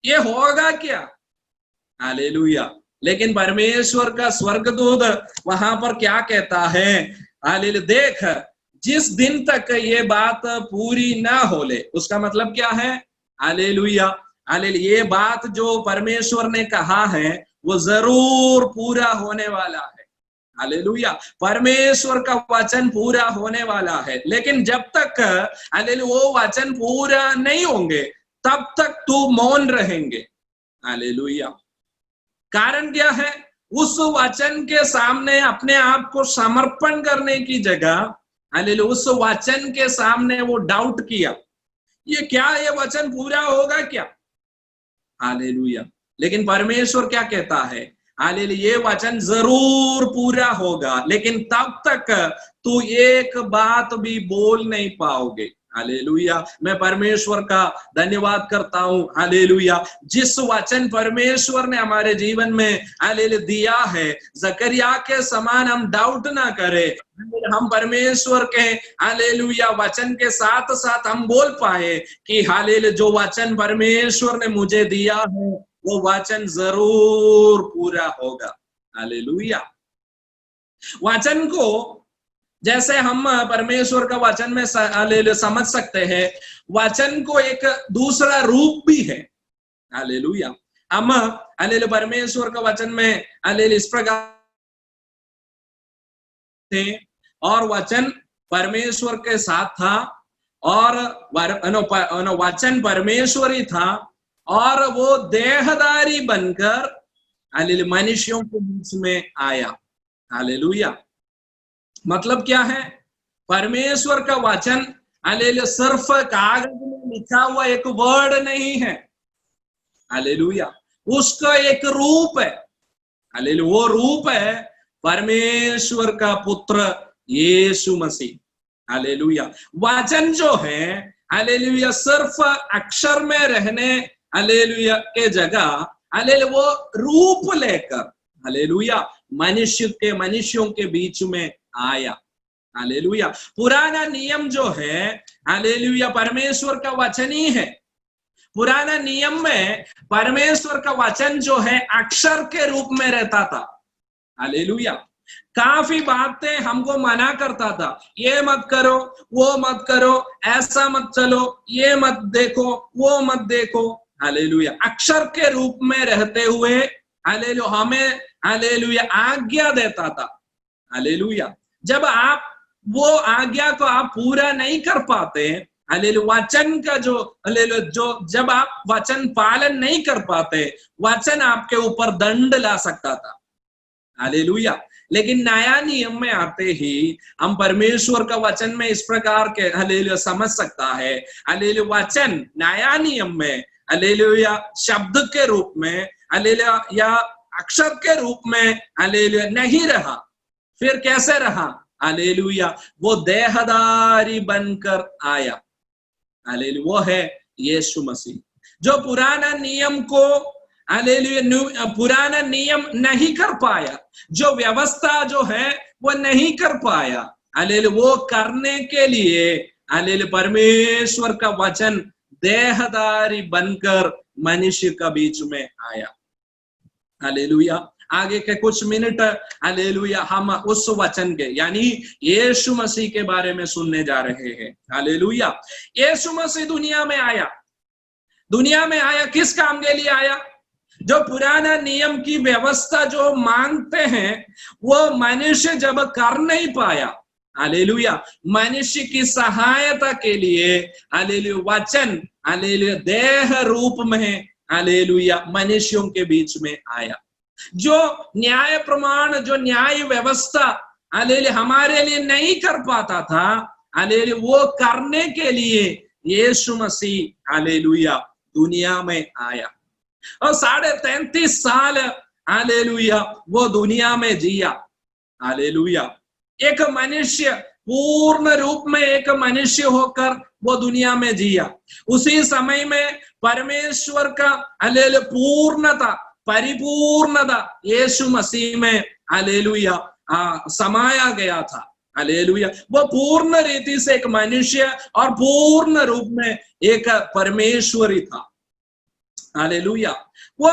ये होगा क्या? हालेलुया लेकिन परमेश्वर का स्वर्गदूत वहां पर क्या कहता है? हालेलुया देख जिस दिन तक ये बात पूरी ना हो ले, उसका मतलब क्या है? Hallelujah, hallelujah. ये बात जो परमेश्वर ने कहा है वो जरूर पूरा होने वाला है। हालेलुया, परमेश्वर का वचन पूरा होने वाला है। लेकिन जब तक हालेलुया वो वचन पूरा नहीं होंगे तब तक तू मौन रहेंगे। हालेलुया। कारण क्या है? उस वचन के सामने अपने आप को समर्पण करने की जगह हालेलुया उस वचन के सामने वो डाउट किया, ये क्या, ये वचन पूरा होगा क्या? हालेलुया। लेकिन परमेश्वर क्या कहता है? हालेलुया, ये वचन जरूर पूरा होगा, लेकिन तब तक तू एक बात भी बोल नहीं पाओगे। हालेलुया, मैं परमेश्वर का धन्यवाद करता हूं। हालेलुया, जिस वचन परमेश्वर ने हमारे जीवन में हालेलुया दिया है, जकरिया के समान हम डाउट ना करें। हम परमेश्वर के हालेलुया वचन के साथ साथ हम बोल पाए कि हालेलुया जो वचन परमेश्वर ने मुझे दिया है वो वचन जरूर पूरा होगा। हालेलुया। वचन को जैसे हम परमेश्वर का वचन में हालेलुया समझ सकते हैं, वचन को एक दूसरा रूप भी है। हालेलुया। हम हालेलुया परमेश्वर का वचन में हालेलुया इस प्रकार थे और वचन परमेश्वर के साथ था और वचन परमेश्वर ही था और वो देहधारी बनकर हालेलुया मनुष्यों के बीच में आया। हालेलुया। मतलब क्या है? परमेश्वर का वचन हालेलुया सिर्फ कागज में लिखा हुआ एक वर्ड नहीं है। हालेलुया, उसका एक रूप है। हालेलुया, वो रूप है परमेश्वर का पुत्र यीशु मसीह। हालेलुया। वचन जो है हालेलुया सिर्फ अक्षर में रहने हालेलुया के जगह हालेलुया वो रूप लेकर हालेलुया मनुष्यों के बीच में आया। हालेलुया। पुराना नियम जो है हालेलुया परमेश्वर का वचन ही है। पुराना नियम में परमेश्वर का वचन जो है अक्षर के रूप में रहता था। हालेलुया। काफी बातें हमको मना करता था, ये मत करो, वो मत करो, ऐसा मत चलो, ये मत देखो, वो मत देखो। हालेलुया। अक्षर के रूप में रहते हुए हालेलुया हमें हालेलुया आज्ञा देता था। हालेलुया। जब आप वो आज्ञा को आप पूरा नहीं कर पाते, हालेलुया वचन का जो हालेलुया जो जब आप वचन पालन नहीं कर पाते, वचन आपके ऊपर दंड ला सकता था। हालेलुया। लेकिन नया नियम में आते ही हम परमेश्वर का वचन में इस प्रकार के हालेलुया समझ सकता है। हालेलुया वचन नया नियम में हालेलुया शब्द के रूप में हालेलुया या अक्षर के रूप में हालेलुया नहीं रहा। फिर कैसे रहा? हालेलुया वो देहधारी बनकर आया। हालेलुया वो है यीशु मसीह, जो पुराना नियम को हालेलुया पुराना नियम नहीं कर पाया, जो व्यवस्था जो है वो नहीं कर पाया। हालेलुया वो करने के लिए हालेलुया परमेश्वर का वचन देहधारी बनकर मनुष्य का बीच में आया। हालेलुया। आगे के कुछ मिनट हालेलुया हम उस वचन के यानी यीशु मसीह के बारे में सुनने जा रहे हैं। हालेलुया। यीशु मसीह दुनिया में आया। दुनिया में आया किस काम के लिए आया? जो पुराना नियम की व्यवस्था जो मांगते हैं वो मनुष्य जब कर नहीं पाया, हालेलुया मनुष्य की सहायता के लिए हालेलुया वचन हालेलुया देह रूप में हालेलुया मनुष्यों के बीच में आया। जो न्याय प्रमाण जो न्याय व्यवस्था हालेलुया हमारे लिए नहीं कर पाता था, हालेलुया वो करने के लिए यीशु मसीह हालेलुया दुनिया में आया और 33.5 साल हालेलुया वो दुनिया में जिया। हालेलुया एक मनुष्य पूर्ण रूप में एक मनुष्य होकर वो दुनिया में जिया। उसी समय में परमेश्वर का हालेलुया पूर्णता परिपूर्णता यीशु मसीह में हालेलुया समाया गया था। हालेलुया वो पूर्ण रीति से एक मनुष्य और पूर्ण रूप में एक परमेश्वर ही था। हालेलुया वो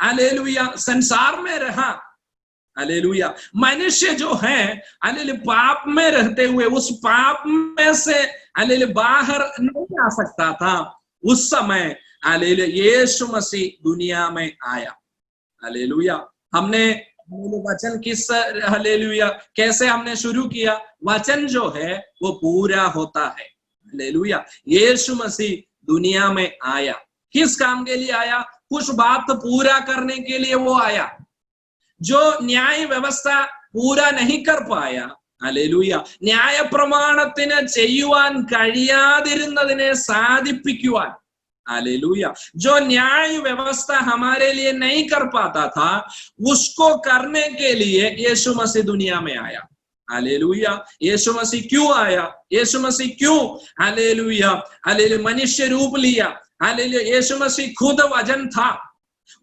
हालेलुया संसार में रहा। हालेलुया मनुष्य जो है हालेलुया पाप में रहते हुए उस पाप में से हालेलुया बाहर नहीं आ सकता था। उस समय हालेलुया यीशु मसीह दुनिया में आया। हालेलुया। हमने वचन किस हालेलुया कैसे हमने शुरू किया? वचन जो है वो पूरा होता है। हालेलुया। यीशु मसीह दुनिया में आया, किस काम के लिए आया? कुछ बात पूरा करने के लिए वो आया। जो न्याय व्यवस्था पूरा नहीं कर पाया, ഹല്ലേലൂയ, ന്യായ പ്രമാണത്തിന് ചെയ്യുവാൻ കഴിയാതിരുന്നതിനെ സാധിപ്പിക്കുവാൻ, हालेलुया, जो न्याय व्यवस्था हमारे लिए नहीं कर पाता था उसको करने के लिए यीशु मसीह दुनिया में आया। हालेलुया। यीशु मसीह क्यों आया? यीशु मसीह क्यों हालेलुया हालेलुया मनुष्य रूप लिया? हालेलुया। यीशु मसीह खुद वचन था,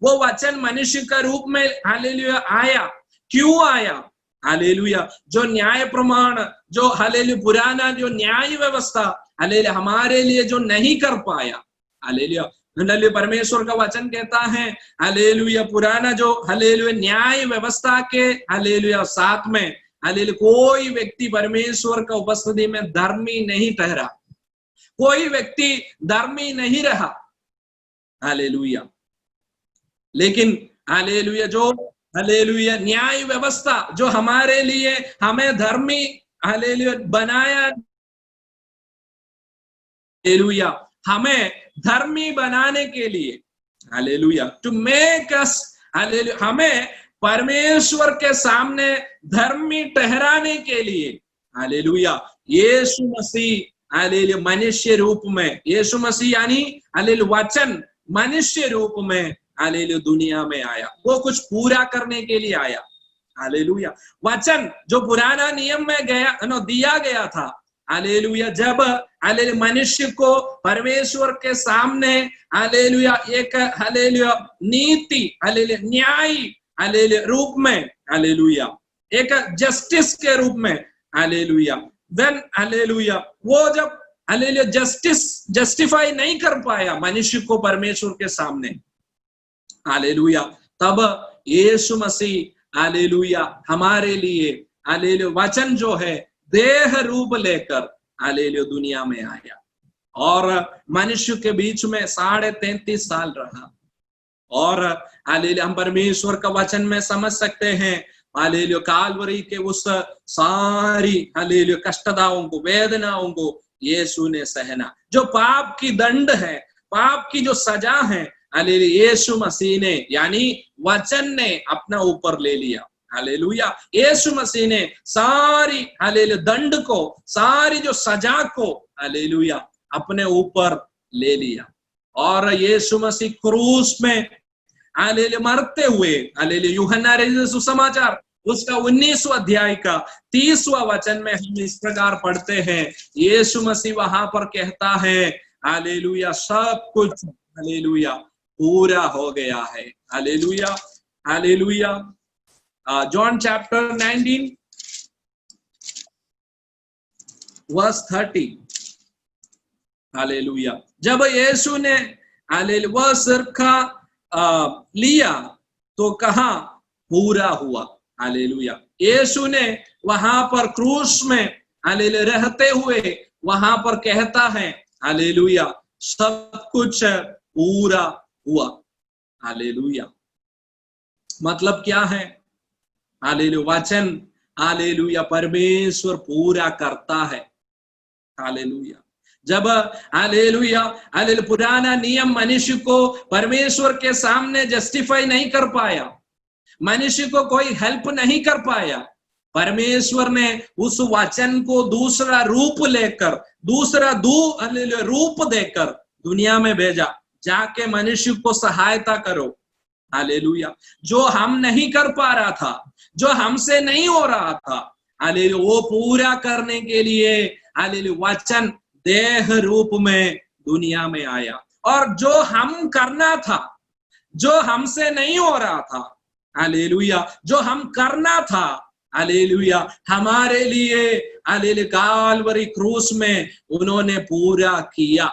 वो वचन मनुष्य का रूप में हालेलुया आया। क्यों आया? हालेलुया। जो न्याय प्रमाण, जो हालेलुया पुराना जो न्याय व्यवस्था हालेलुया हमारे लिए जो नहीं कर पाया, हालेलुया हालेलुया परमेश्वर का वचन कहता है हालेलुया पुराना जो हालेलुया न्याय व्यवस्था के हालेलुया साथ में हालेलुया कोई व्यक्ति परमेश्वर का उपस्थिति में धर्मी नहीं ठहरा, कोई व्यक्ति धर्मी नहीं रहा। हालेलुया। लेकिन हालेलुया जो हालेलुया न्याय व्यवस्था जो हमारे लिए हमें धर्मी हालेलुया बनाया, हालेलुया हमें धर्मी बनाने के लिए, hallelujah to make us, hallelujah हमें परमेश्वर के सामने धर्मी ठहराने के लिए, हालेलुया यीशु मसीह हालेलुया मनुष्य रूप में, यीशु मसीह यानी हालेलुया वचन मनुष्य रूप में हालेलुया दुनिया में आया। वो कुछ पूरा करने के लिए आया। हालेलुया। वचन जो पुराना नियम में गया दिया गया था, हालेलुया जब हालेलुया मनुष्य को परमेश्वर के सामने हालेलुया एक हालेलुया नीति हालेलुया न्याय हालेलुया रूप में, हालेलुया एक जस्टिस के रूप में, हालेलुया व्हेन हालेलुया वो जब हालेलुया जस्टिफाई नहीं कर पाया मनुष्य को परमेश्वर के सामने, हालेलुया तब यीशु मसीह हालेलुया हमारे लिए हालेलुया वचन जो है देह रूप लेकर हालेलुया दुनिया में आया और मनुष्य के बीच में 33.5 साल रहा। और हालेलुया हम परमेश्वर का वचन में समझ सकते हैं हालेलुया कालवरी के उस सारी हालेलुया कष्टताओं को, वेदनाओं को यीशु ने सहना। जो पाप की दंड है, पाप की जो सजा है, हालेलुया यीशु मसीह ने यानी वचन ने अपना ऊपर ले लिया। हालेलुया यीशु मसीह ने सारी हालेलुया दंड को, सारी जो सजा को हालेलुया अपने ऊपर ले लिया। और यीशु मसीह क्रूस में हालेलुया मरते हुए, हालेलुया यूहन्ना रचित सुसमाचार उसका 19वां अध्याय का 30वां वचन में हम इस प्रकार पढ़ते हैं, यीशु मसीह वहां पर कहता है हालेलुया सब कुछ हालेलुया पूरा हो गया है। Hallelujah hallelujah. John chapter 19 verse 30, hallelujah जब यीशु ने हालेलुया वह सिरका लिया तो कहा पूरा हुआ। हालेलुया यीशु ने वहां पर क्रूस में हालेलुया रहते हुए वहां पर कहता है हालेलुया सब कुछ पूरा हुआ। हालेलुया मतलब क्या है? हालेलुया वचन हालेलुया परमेश्वर पूरा करता है। हालेलुया जब हालेलुया हालेलुया पुराना नियम मनुष्य को परमेश्वर के सामने जस्टिफाई नहीं कर पाया, मनुष्य को कोई हेल्प नहीं कर पाया, परमेश्वर ने उस वचन को दूसरा रूप लेकर, दूसरा हालेलुया रूप देकर दुनिया में भेजा, जाके मनुष्य को सहायता करो। हालेलुया जो हम नहीं कर पा रहा था, जो हमसे नहीं हो रहा था, हालेलुया वो पूरा करने के लिए हालेलुया वचन देह रूप में दुनिया में आया। और जो हम करना था, जो हमसे नहीं हो रहा था, हालेलुया जो हम करना था, हालेलुया हमारे लिए हालेलुया कालवरी क्रूस में उन्होंने पूरा किया।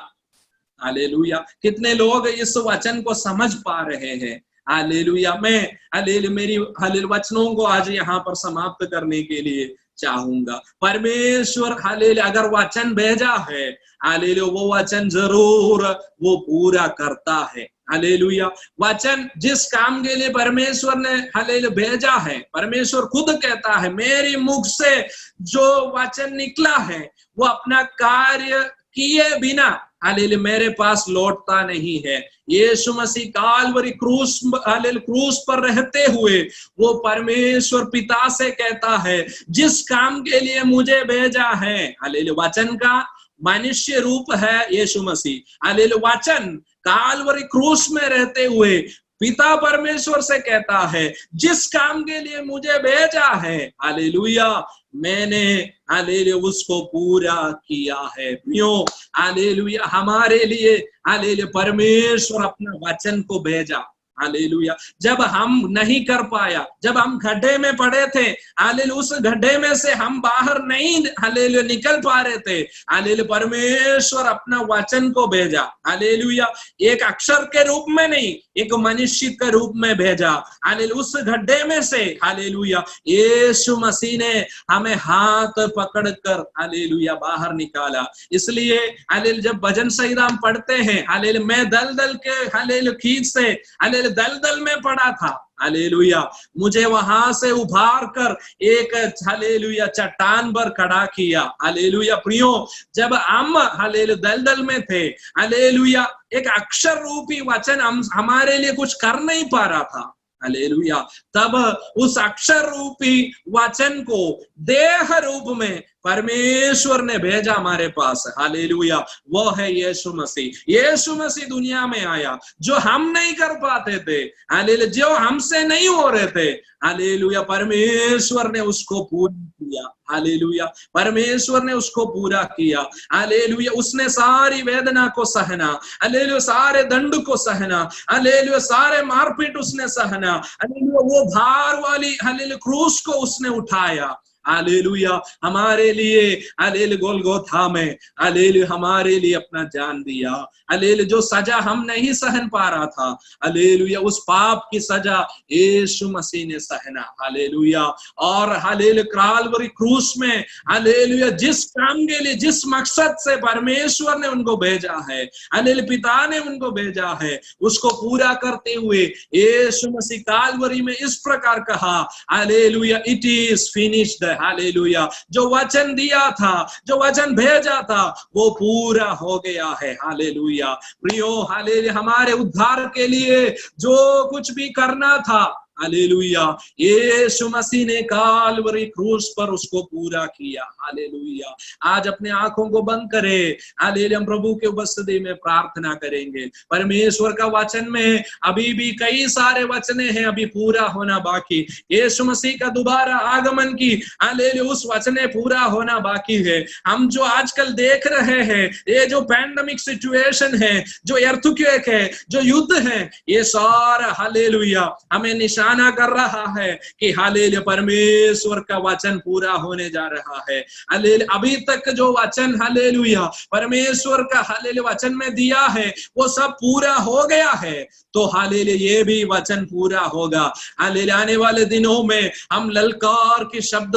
हालेलुया कितने लोग इस वचन को समझ पा रहे हैं? हालेलुया मैं हालेलुया मेरी हालेलुया वचनों को आज यहाँ पर समाप्त करने के लिए चाहूंगा। परमेश्वर हालेलुया अगर वचन भेजा है, हालेलुया वो वचन जरूर वो पूरा करता है। हालेलुया वचन जिस काम के लिए परमेश्वर ने हालेलुया भेजा है, परमेश्वर खुद कहता है मेरी मुख से जो वचन निकला है वो अपना कार्य किए बिना हालेलुया मेरे पास लौटता नहीं है। यीशु मसीह काल्वरी क्रूस हालेलुया क्रूस पर रहते हुए वो परमेश्वर पिता से कहता है जिस काम के लिए मुझे भेजा है, हालेलुया वचन का मनुष्य रूप है यीशु मसीह। हालेलुया वचन काल्वरी क्रूस में रहते हुए पिता परमेश्वर से कहता है जिस काम के लिए मुझे भेजा है, हालेलुया मैंने हालेलुया उसको पूरा किया है। प्रियो हालेलुया हमारे लिए हालेलुया परमेश्वर अपना वचन को भेजा। हालेलुया जब हम नहीं कर पाया, जब हम गड्ढे में पड़े थे, हालेलुया उस गड्ढे में से हम बाहर नहीं हालेलुया निकल पा रहे थे, हालेलुया परमेश्वर अपना वचन को भेजा। हालेलुया एक अक्षर के रूप में नहीं, एक मनुष्य के रूप में भेजा। हालेलुया उस गड्ढे में से हालेलुया यीशु मसीह ने हमें हाथ पकड़कर हालेलुया बाहर निकाला। इसलिए हालेलुया जब भजन संहिता हम पढ़ते हैं, हालेलुया मैं दलदल के हालेलुया खींच से हालेलुया दलदल में पड़ा था, हालेलुया मुझे वहां से उभार कर एक हालेलुया चट्टान पर खड़ा किया। हालेलुया प्रियो जब हम हालेलुया दलदल में थे, हालेलुया एक अक्षर रूपी वचन हमारे लिए कुछ कर नहीं पा रहा था, हालेलुया तब उस अक्षर रूपी वचन को देह रूप में परमेश्वर ने भेजा हमारे पास। हालेलुया वो है यीशु मसीह। यीशु मसीह दुनिया में आया जो हम नहीं कर पाते थे, हालेलुया जो हमसे नहीं हो रहे थे, हालेलुया परमेश्वर ने उसको पूरा किया। हालेलुया परमेश्वर ने उसको पूरा किया। हालेलुया उसने सारी वेदना को सहना, हालेलुया सारे दंड को सहना, हालेलुया सारे मारपीट उसने सहना, हालेलुया वो भार वाली हालेलुया क्रूस को उसने उठाया। हालेलुया हमारे लिए हालेलुया गोलगोथा में हालेलुया हमारे लिए अपना जान दिया। हालेलुया जो सजा हम नहीं सहन पा रहा था, हालेलुया उस पाप की सजा यीशु मसीह ने सहना। हालेलुया और हालेलुया काल्वरी क्रूस में हालेलुया जिस काम के लिए जिस मकसद से परमेश्वर ने उनको भेजा है, हालेलुया पिता ने उनको भेजा है, उसको पूरा करते हुए यीशु मसीह काल्वरी में इस प्रकार कहा hallelujah it is finished. Hallelujah जो वचन दिया था, जो वचन भेजा था वो पूरा हो गया है। हालेलुया प्रियो हालेलुया हमारे उद्धार के लिए जो कुछ भी करना था, हालेलुया यीशु मसीह ने काल्वरी क्रूस पर उसको पूरा किया। हालेलुया आज अपने आंखों को बंद करें, हालेलुया हम प्रभु के उपस्थिति में प्रार्थना करेंगे। परमेश्वर का वचन में अभी भी कई सारे वचने हैं अभी पूरा होना बाकी। यीशु मसीह का दोबारा आगमन की हालेलुया उस वचने पूरा होना बाकी है। हम जो आजकल देख रहे हैं ये जो पैंडेमिक सिचुएशन है, जो अर्थक्वेक है, जो युद्ध है, ये सारा हालेलुया हमें निशाना कर रहा है कि हालेलुया परमेश्वर का वचन पूरा होने जा रहा है। हालेलुया अभी तक जो वचन हालेलुया परमेश्वर का हालेलुया वचन में दिया है वो सब पूरा हो गया है, तो हालेलुया ये भी वचन पूरा होगा। हालेलुया आने वाले दिनों में हम ललकार की शब्द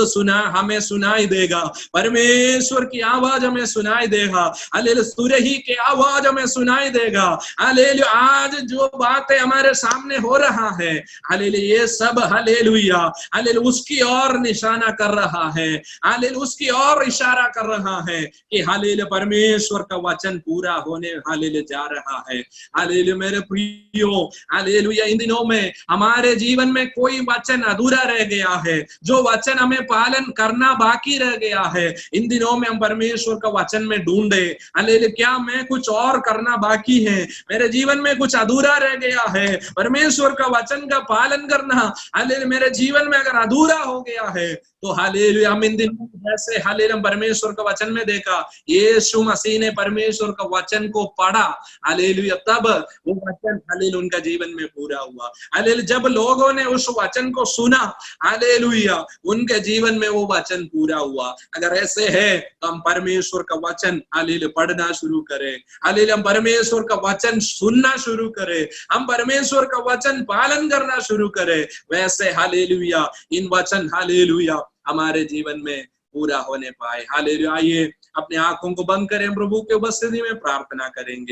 हमें सुनाई देगा, परमेश्वर की आवाज हमें सुनाई देगा, हालेलुया सुरही की आवाज हमें सुनाई देगा। हालेलुया आज जो बातें हमारे सामने हो रहा है, हालेलुया ये सब हालेलुया हालेलुया उसकी ओर निशाना कर रहा है, हालेलुया उसकी ओर इशारा कर रहा है कि हालेलुया परमेश्वर का वचन पूरा होने हालेलुया जा रहा है। हालेलुया मेरे प्रियो हालेलुया इन दिनों में हमारे जीवन में कोई वचन अधूरा रह गया है, जो वचन हमें पालन करना बाकी रह गया है, इन दिनों में हम परमेश्वर का वचन में ढूंढे। हालेलुया क्या मैं कुछ और करना बाकी है, मेरे जीवन में कुछ अधूरा रह गया है, परमेश्वर का वचन का पालन करना हालेलुया मेरे जीवन में अगर अधूरा हो गया है, तो हालेलुया हम इन दिनों जैसे हालेलुया परमेश्वर का वचन में देखा यीशु मसीह ने परमेश्वर का वचन को पढ़ा, हालेलुया तब वो वचन हालेलुया उनका जीवन में पूरा हुआ। हालेलुया जब लोगों ने उस वचन को सुना, हालेलुया उनके जीवन में वो वचन पूरा हुआ। अगर ऐसे है तो हम परमेश्वर का वचन हालेलुया पढ़ना शुरू करें, हालेलुया हम परमेश्वर का वचन सुनना शुरू करें, हम परमेश्वर का वचन पालन करना शुरू करें। वैसे हालेलुया इन वचन हालेलुया हमारे जीवन में पूरा होने पाए। हालेलुया। आइए अपने आंखों को बंद करें, प्रभु के उपस्थिति में प्रार्थना करेंगे।